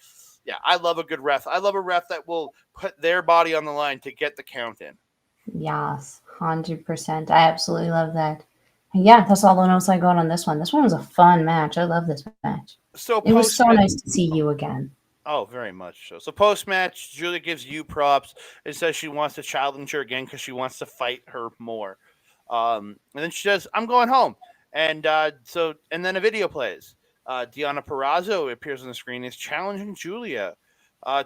yeah, I love a good ref. I love a ref that will put their body on the line to get the count in. Yes, 100%. I absolutely love that. And yeah, that's all the notes I got on this one. This one was a fun match. I love this match. So It was so post nice to see you again. Oh, very much so. So post match, Julia gives you props and says she wants to challenge her again because she wants to fight her more. And then she says, "I'm going home." And then a video plays. Deanna Perrazzo appears on the screen is challenging Julia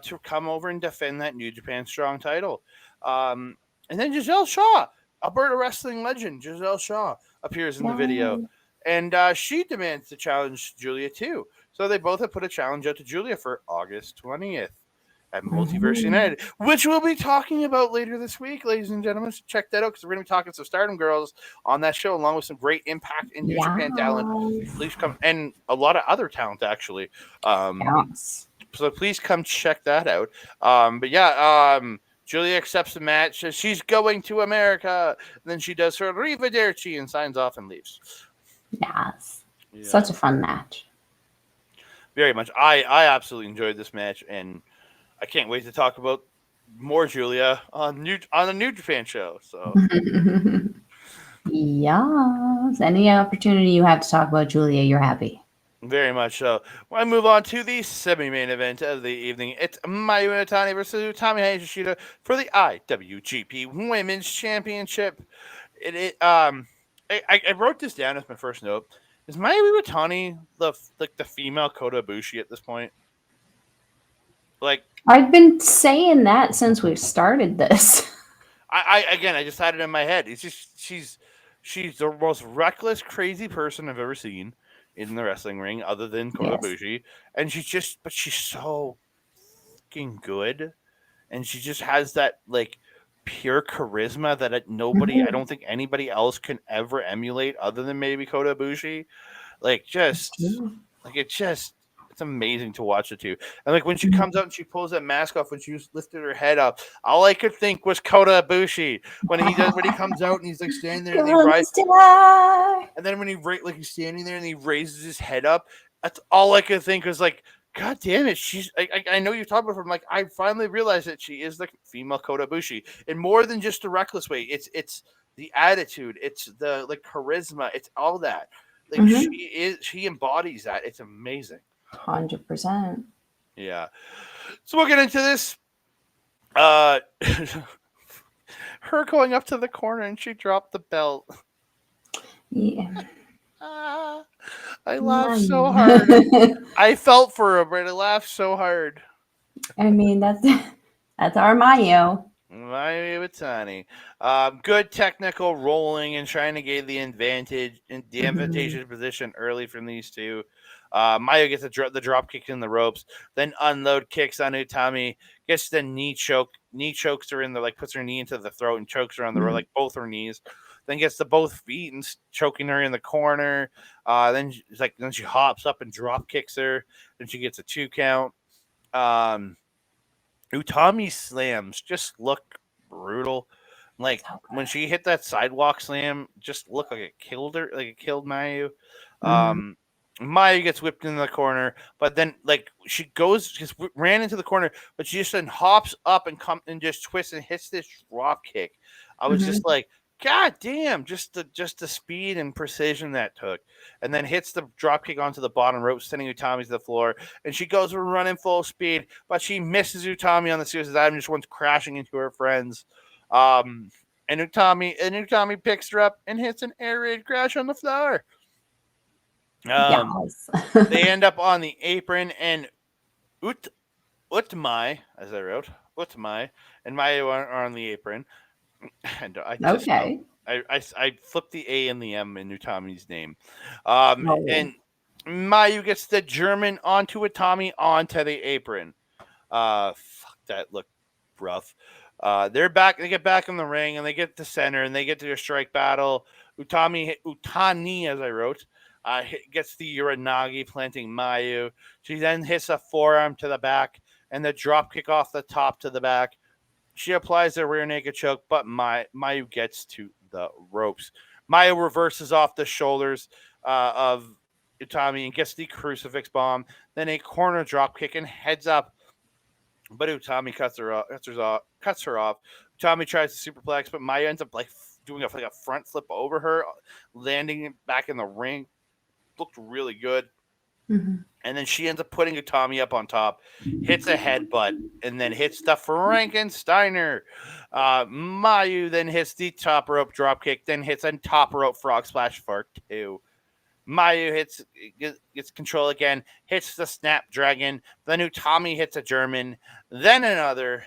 to come over and defend that New Japan Strong title. Um, and then Giselle Shaw, Alberta wrestling legend Giselle Shaw, appears in the video, Yay. and she demands to challenge Julia too. So they both have put a challenge out to Julia for August 20th at Multiverse Mhm. United, which we'll be talking about later this week, ladies and gentlemen. So check that out because we're going to be talking some Stardom girls on that show, along with some great Impact and New Japan talent. Yes. Please come, and a lot of other talent actually. Um, Yes. so please come check that out. Julia accepts the match, says she's going to America. And then she does her arrivederci and signs off and leaves. Yes. Yeah, Such a fun match. very much. I absolutely enjoyed this match, and I can't wait to talk about more Julia on the New Japan show. So Yes. Any opportunity you have to talk about Julia, you're happy. very much so. When I move on to the semi-main event of the evening, it's Mayu Iwatani versus Tommy Hayashishita for the IWGP Women's Championship. I wrote this down as my first note. Is Mayu Iwatani the female Kota Ibushi at this point? Like I've been saying that since we started this. I just had it in my head. It's just she's the most reckless, crazy person I've ever seen in the wrestling ring, other than Kota Yes. Ibushi. And but she's so fucking good, and she just has that like pure charisma that nobody, I Mhm. don't think anybody else can ever emulate, other than maybe Kota Ibushi. Like That's just true. like it's amazing to watch it too. And like when she comes Mhm. out and she pulls that mask off when she lifted her head up, all I could think was Kota Ibushi when he comes out and he's like standing there and he Guns rise, die. and then when like he's standing there and he raises his head up, that's all I could think was like, God damn it, I know you've talked about her. I'm like, I finally realized that she is the female Kota Ibushi, and more than just the reckless way. It's the attitude, it's the like charisma, it's all that. Like Mhm. she embodies that. It's amazing. 100%. Yeah. So we'll get into this. Uh, her going up to the corner and she dropped the belt. Yeah. Ah, I laughed so hard. Nice. I felt for her, but I laughed so hard. I mean, that's our Mayo. Miami Watani. Good technical rolling and trying to get the advantage in the Mhm. advantageous position early from these two. Mayo gets the drop kick in the ropes, then unload kicks on Utami, gets the knee chokes her in the like puts her knee into the throat and chokes her on the Mhm. like both her knees. Then gets to both feet and choking her in the corner. Then she hops up and drop kicks her. Then she gets a 2 count. Um, Utami slams just look brutal. Like So when she hit that sidewalk slam, just looked like it killed her, like it killed Mayu. good. Mhm. Um, Mayu gets whipped in the corner, but then like just ran into the corner, but she just then hops up and and just twists and hits this drop kick. I was just Mhm. like, God damn, just the speed and precision that took, and then hits the drop kick onto the bottom rope, sending Utami to the floor, and she goes running full speed, but she misses Utami on the suicide dive and just went crashing into her friends. Um, and Utami picks her up and hits an air raid crash on the floor. Um, Yes. they end up on the apron, and Ut Utmai, as I wrote, Utmai and Maya are on the apron, and Okay. I flipped the A and the M in Utami's name. Oh, And Mayu gets the German onto Utami onto the apron. Fuck, that looked rough. They're back. They get back in the ring and they get to center and they get to a strike battle. Utani, as I wrote, gets the Uranagi, planting Mayu. She then hits a forearm to the back and the drop kick off the top to the back. She applies a rear naked choke, but Mayu gets to the ropes. Mayu reverses off the shoulders of Utami and gets the crucifix bomb, then a corner drop kick and heads up. But Utami cuts her off. Utami tries to superplex, but Maya ends up like doing a front flip over her, landing back in the ring. Looked really good. mhm. And then she ends up putting Utami up on top, hits a headbutt, and then hits the Frankensteiner. Mayu then hits the top rope dropkick, then hits a top rope frog splash for 2. Mayu gets control again, hits the Snapdragon. Then Utami hits a German, then another,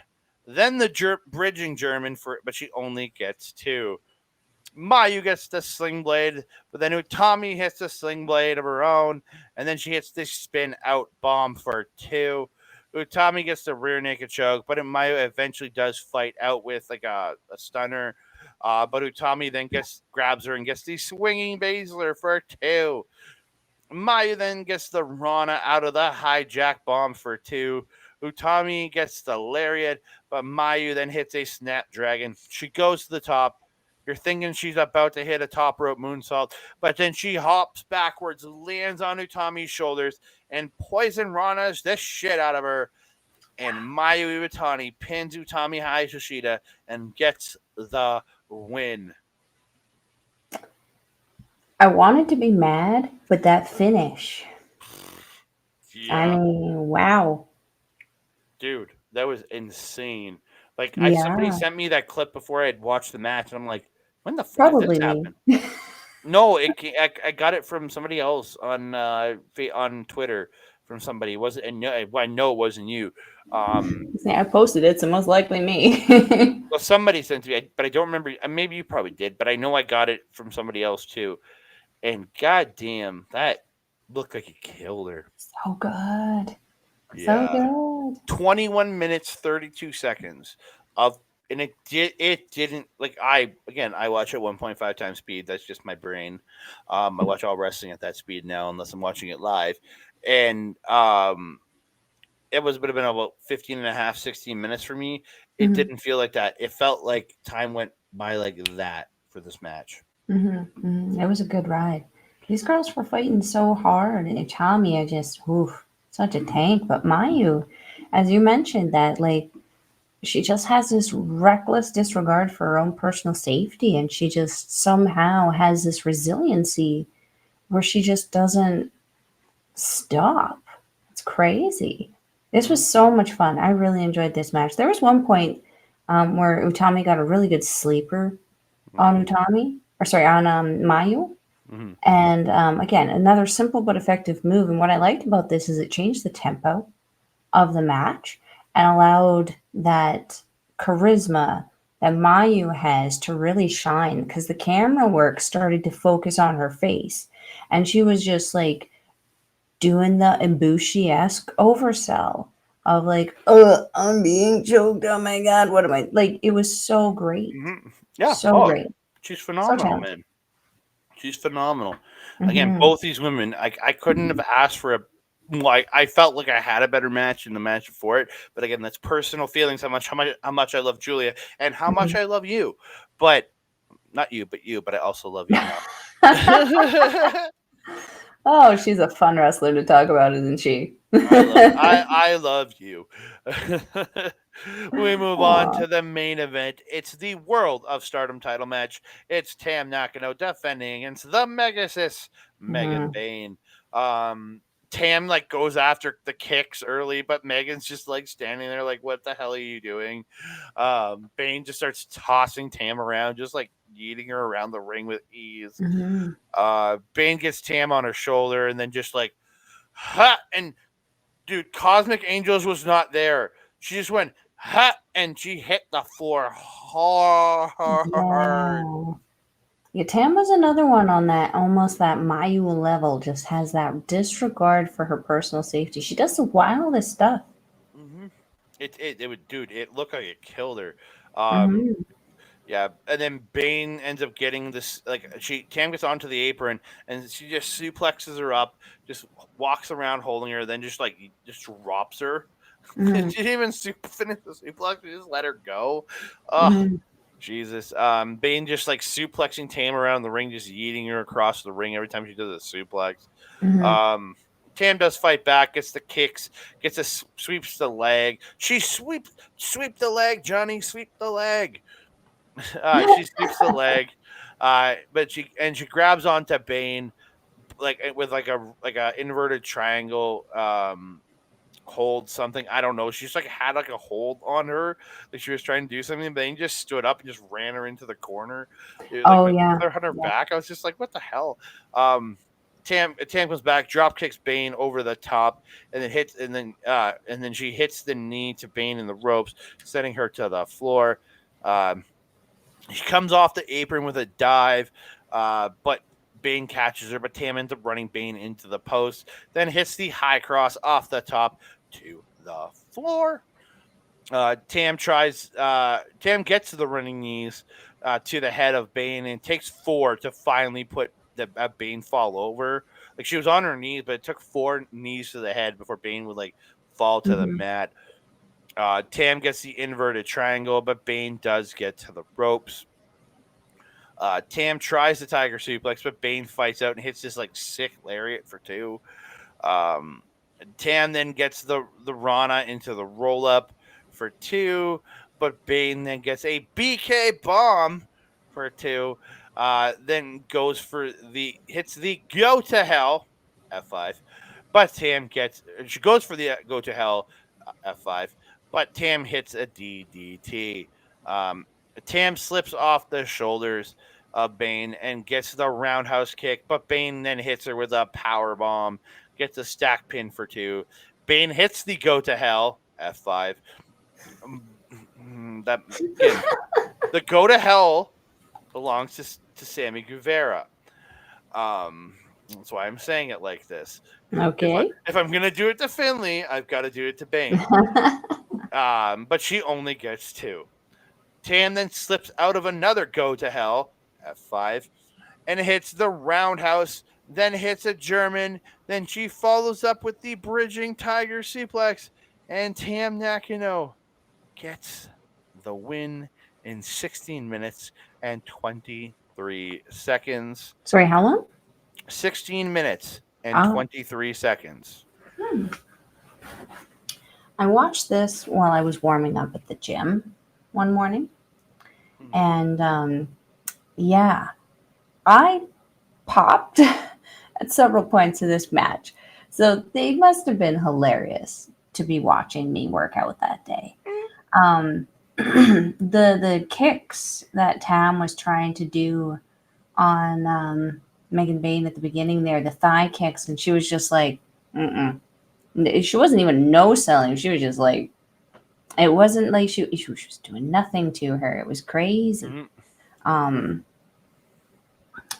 then the bridging German but she only gets 2. Mayu gets the sling blade, but then Utami hits the sling blade of her own, and then she hits the spin out bomb for 2. Utami gets the rear naked choke, but Mayu eventually does fight out with like a stunner. But Utami then grabs her and gets the swinging Baszler for 2. Mayu then gets the Rana out of the hijack bomb for 2. Utami gets the lariat, but Mayu then hits a snapdragon. She goes to the top. You're thinking she's about to hit a top rope moonsault, but then she hops backwards, lands on Utami's shoulders, and poison Rana's the shit out of her. And Mayu Iwatani pins Utami Hayashishita and gets the win. I wanted to be mad, but that finish. I Yeah. mean, wow. Dude, that was insane. Like somebody Yeah, sent me that clip before I had watched the match, and I'm like, when the fuck did this probably me. happen? No, I got it from somebody else on Twitter from somebody. It wasn't and I know it wasn't you. Um, I posted it, so most likely me. well, somebody sent it to me, but I don't remember. Maybe you probably did, but I know I got it from somebody else too. And goddamn, that looked like he killed her. So good. So Yeah. good. 21 minutes 32 seconds of and it didn't like I watch at 1.5 times speed. That's just my brain. I watch all wrestling at that speed now unless I'm watching it live. And it would have been about 15 and a half, 16 minutes for me. It Mhm, didn't feel like that. It felt like time went by like that for this match. mhm, mhm. It was a good ride. These girls were fighting so hard, and Chami, just, oof, such a tank. But Mayu, as you mentioned, that like she just has this reckless disregard for her own personal safety, and she just somehow has this resiliency where she just doesn't stop. It's crazy. This Mm-hmm. was so much fun. I really enjoyed this match. There was one point where Utami got a really good sleeper on Utami, or sorry, on Mayu. Mm-hmm. And again, another simple but effective move. And what I liked about this is it changed the tempo of the match and allowed that charisma that Mayu has to really shine because the camera work started to focus on her face. And she was just like doing the Ibushi esque oversell of like, I'm being choked. Oh my God, what am I? Like, it was so great. Mm-hmm. Yeah. So Oh, great. she's So phenomenal, talented. man. She's phenomenal. Again, Hmm. both these women, I couldn't have asked for a like I felt like I had a better match in the match before it, but again, that's personal feelings. How much I love Julia and how much Hmm. I love you, but not you, but you. But I also love you now. Oh, she's a fun wrestler to talk about, isn't she? I love you. We move on Aw. to the main event. It's the World of Stardom title match. It's Tam Nakano defending against the Megasis Megan Mhm. Bain. Um, Tam like goes after the kicks early, but Megan's just like standing there like, "What the hell are you doing?" Bain just starts tossing Tam around, just like yeeting her around the ring with ease. Mhm. Bain gets Tam on her shoulder and then just like, ha! And dude, Cosmic Angels was not there. She just went ha, and she hit the floor hard. Yeah. Yeah, Tamba's another one on that almost that Mayu level, just has that disregard for her personal safety. She does the wildest stuff. Hmm. It would, dude. It looked like it killed her. Um, Hmm. yeah, and then Bane ends up getting this. Like Tam gets onto the apron and she just suplexes her up, just walks around holding her, then just drops her. She Hmm. didn't even finish the suplex. She just let her go. Oh, Hmm. Jesus. Bane just like suplexing Tam around the ring, just yeeting her across the ring every time she does a suplex. Hmm. Um, Tam does fight back, gets the kicks, sweeps the leg. She sweep the leg, Johnny, sweep the leg. She sweeps the leg, but she grabs onto Bane like with like a inverted triangle hold something. I don't know. She's like had like a hold on her, like she was trying to do something, but then just stood up and just ran her into the corner. It, like Oh with yeah. her on her Yeah. back. I was just like, what the hell? Um, Tam comes back, drop kicks Bane over the top, and then she hits the knee to Bane in the ropes, sending her to the floor. Um, she comes off the apron with a dive, but Bane catches her, but Tam ends up running Bane into the post, then hits the high cross off the top to the floor. Tam gets to the running knees to the head of Bane and takes four to finally put Bane fall over. Like she was on her knees, but it took four knees to the head before Bane would like fall to the Hmm. mat. Tam gets the inverted triangle, but Bane does get to the ropes. Tam tries the tiger suplex, but Bane fights out and hits this like sick lariat for two. Um, Tam then gets the Rana into the roll up for two, but Bane then gets a BK bomb for two. Then goes for the hits the go to hell F5, but Tam gets she goes for the go to hell F5, but Tam hits a DDT. Um, Tam slips off the shoulders of Bane and gets the roundhouse kick, but Bane then hits her with a power bomb, gets a stack pin for two. Bane hits the go to hell F5. That again, the go to hell belongs to Sammy Guevara. That's why I'm saying it like this. Okay. If I'm gonna do it to Finley, I've got to do it to Bane. But she only gets two. Tam then slips out of another go to hell F5 and hits the roundhouse, then hits a German. Then she follows up with the bridging tiger suplex, and Tam Nakano gets the win in 16 minutes and 23 seconds. Sorry, how long? 16 minutes and Oh. 23 seconds. Hmm. I watched this while I was warming up at the gym one morning, Mm-hmm. and yeah, I popped at several points in this match. So they must have been hilarious to be watching me work out that day. The kicks that Tam was trying to do on Megan Bain at the beginning there, the thigh kicks, and she was just like, mm-mm. She wasn't even no selling. She was just like, it wasn't like she was doing nothing to her. It was crazy. Mm-hmm. Um,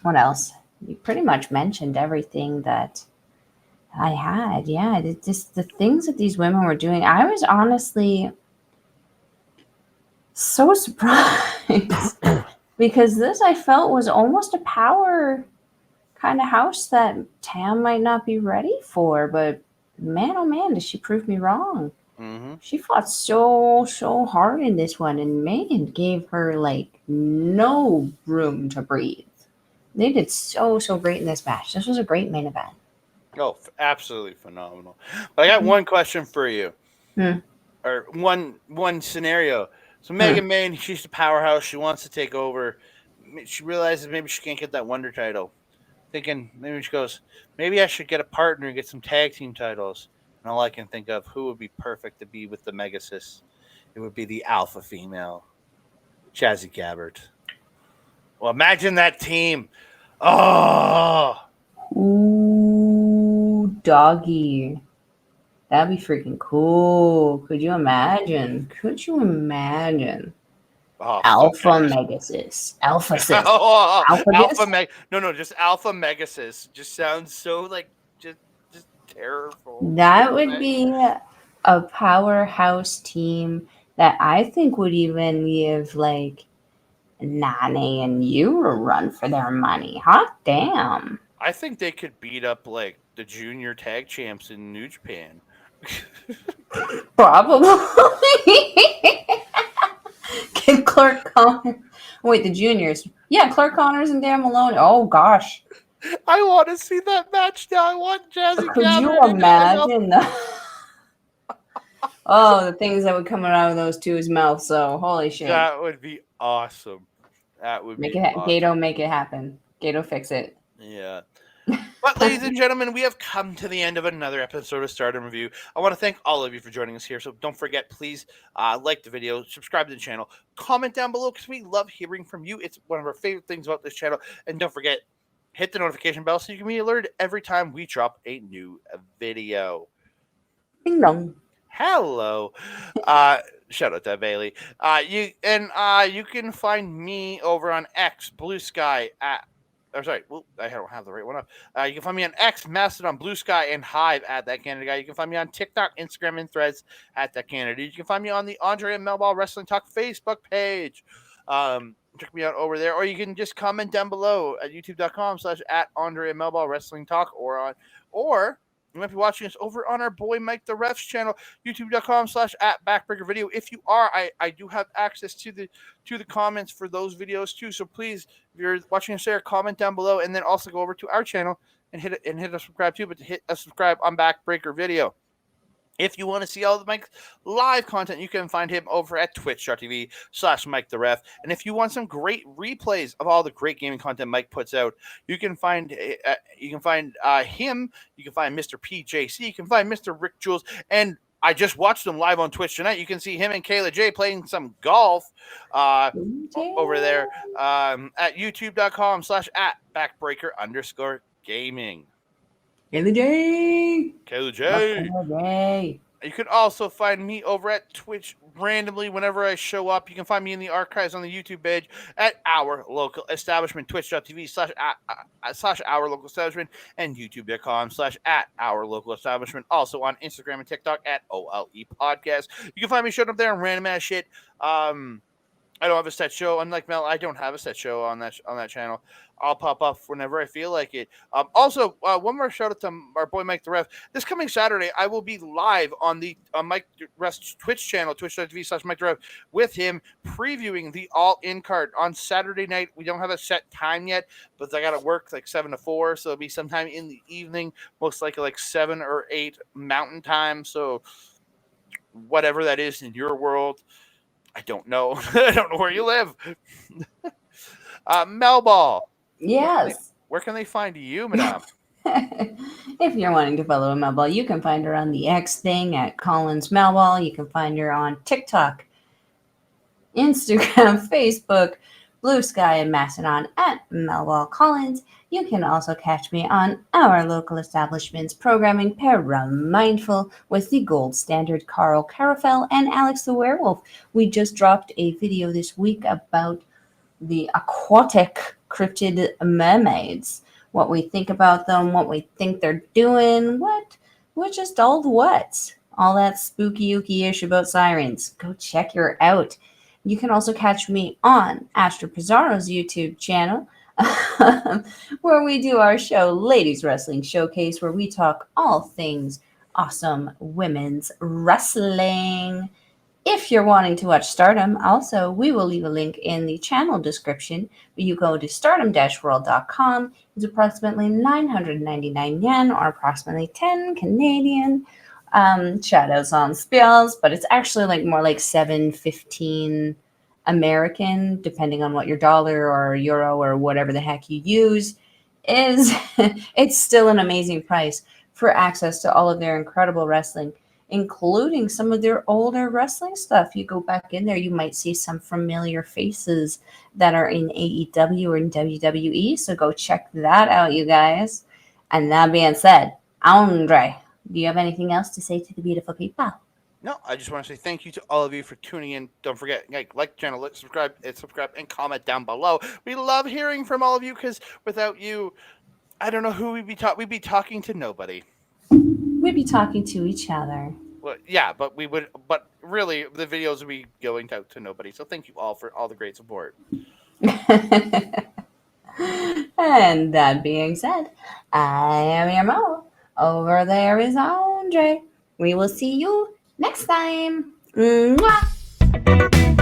what else? You pretty much mentioned everything that I had. Yeah, just the things that these women were doing. I was honestly so surprised because this I felt was almost a power kind of house that Tam might not be ready for. But man, oh man, did she prove me wrong? Mm-hmm. She fought so hard in this one, and Megan gave her like no room to breathe. They did so great in this match. This was a great main event. Oh, absolutely phenomenal. But I got one question for you, Hmm. or one scenario. So Hmm. Megan Main, she's the powerhouse. She wants to take over. She realizes maybe she can't get that Wonder title. Thinking maybe she goes, maybe I should get a partner and get some tag team titles. And all I can think of who would be perfect to be with the Megasis. It would be the alpha female, Chazzy Gabbert. Well, imagine that team. Oh, Ooh, doggy. That'd be freaking cool. Could you imagine? Could you imagine? Oh, Alpha okay. Megasis. Alpha Sis. Oh, Alpha Alpha Gus? Meg. No, just Alpha Megasis. Just sounds so like just terrible. That would be a powerhouse team that I think would even give like Nane and you a run for their money. Hot damn. I think they could beat up like the junior tag champs in New Japan. Probably. Can Clark Connors. Wait, the juniors. Yeah, Clark Connors and Dan Malone. Oh, gosh. I want to see that match now. I want Jazzy Could you Gabber and imagine oh, the things that would come out of those two's mouths? So, holy shit. That would be awesome. That would Make be it awesome. Gato, make it happen. Gato, fix it. Yeah. But, ladies and gentlemen, we have come to the end of another episode of Stardom Review. I want to thank all of you for joining us here. So don't forget, please like the video, subscribe to the channel, comment down below because we love hearing from you. It's one of our favorite things about this channel. And don't forget, hit the notification bell so you can be alerted every time we drop a new video. Ding dong. Hello. Shout out to Bailey. You can find me over on X, Blue Sky at. Or sorry, well, I don't have the right one up. You can find me on X, Mastodon, Blue Sky, and Hive at That Canada Guy. You can find me on TikTok, Instagram, and Threads at That Canada. You can find me on the Andre and Melball Wrestling Talk Facebook page. Check me out over there, or you can just comment down below at youtube.com/at Andre and Melball Wrestling Talk, or you might be watching us over on our boy Mike the Ref's channel, youtube.com/at Backbreaker Video. If you are, I do have access to the comments for those videos too. So please, if you're watching us there, comment down below, and then also go over to our channel and hit a subscribe too. But hit a subscribe on Backbreaker Video. If you want to see all the Mike's live content, you can find him over at twitch.tv/Mike the Ref. And if you want some great replays of all the great gaming content Mike puts out, you can find him. You can find Mr. PJC. You can find Mr. Rick Jules. And I just watched them live on Twitch tonight. You can see him and Kayla J playing some golf over there at youtube.com/at Backbreaker_gaming. Kayla J. You can also find me over at Twitch randomly whenever I show up. You can find me in the archives on the YouTube page at Our Local Establishment, twitch.tv/Our Local Establishment, and youtube.com/at Our Local Establishment. Also on Instagram and TikTok at OLE Podcast. You can find me showing up there on random ass shit. I don't have a set show. Unlike Mel, I don't have a set show on that channel. I'll pop up whenever I feel like it. Also, one more shout out to our boy Mike the Ref. This coming Saturday, I will be live on the Mike the Ref's Twitch channel, twitch.tv/Mike the Ref, with him previewing the All In card on Saturday night. We don't have a set time yet, but I got to work like 7 to 4, so it'll be sometime in the evening, most likely like 7 or 8 Mountain Time. So whatever that is in your world. I don't know. I don't know where you live. Melball. Yes. Where can they find you, madame? If you're wanting to follow Melball, you can find her on the X thing at Collins Melball. You can find her on TikTok, Instagram, Facebook, Blue Sky, and Mastodon at Melball Collins. You can also catch me on Our Local Establishment's programming Paramindful with the gold standard Carl Carafel and Alex the Werewolf. We just dropped a video this week about the aquatic cryptid mermaids, what we think about them, what we think they're doing, just all the what's. All that spooky ooky-ish about sirens. Go check her out. You can also catch me on Astro Pizarro's YouTube channel, where we do our show, Ladies Wrestling Showcase, where we talk all things awesome women's wrestling. If you're wanting to watch Stardom, also, we will leave a link in the channel description. You go to stardom-world.com. It's approximately 999 yen, or approximately 10 Canadian. Shadows on spells, but it's actually like more like 7.15 American, depending on what your dollar or euro or whatever the heck you use is. It's still an amazing price for access to all of their incredible wrestling, including some of their older wrestling stuff. You go back in there, you might see some familiar faces that are in AEW or in WWE. So go check that out, you guys. And that being said, Andre, do you have anything else to say to the beautiful people? No, I just want to say thank you to all of you for tuning in. Don't forget, like the channel, subscribe, and comment down below. We love hearing from all of you because without you, I don't know who we'd be talking. We'd be talking to nobody. We'd be talking to each other. Well, yeah, but we would. But really, the videos would be going out to nobody. So thank you all for all the great support. And that being said, I am your Mo. Over there is Andre. We will see you next time. Mwah!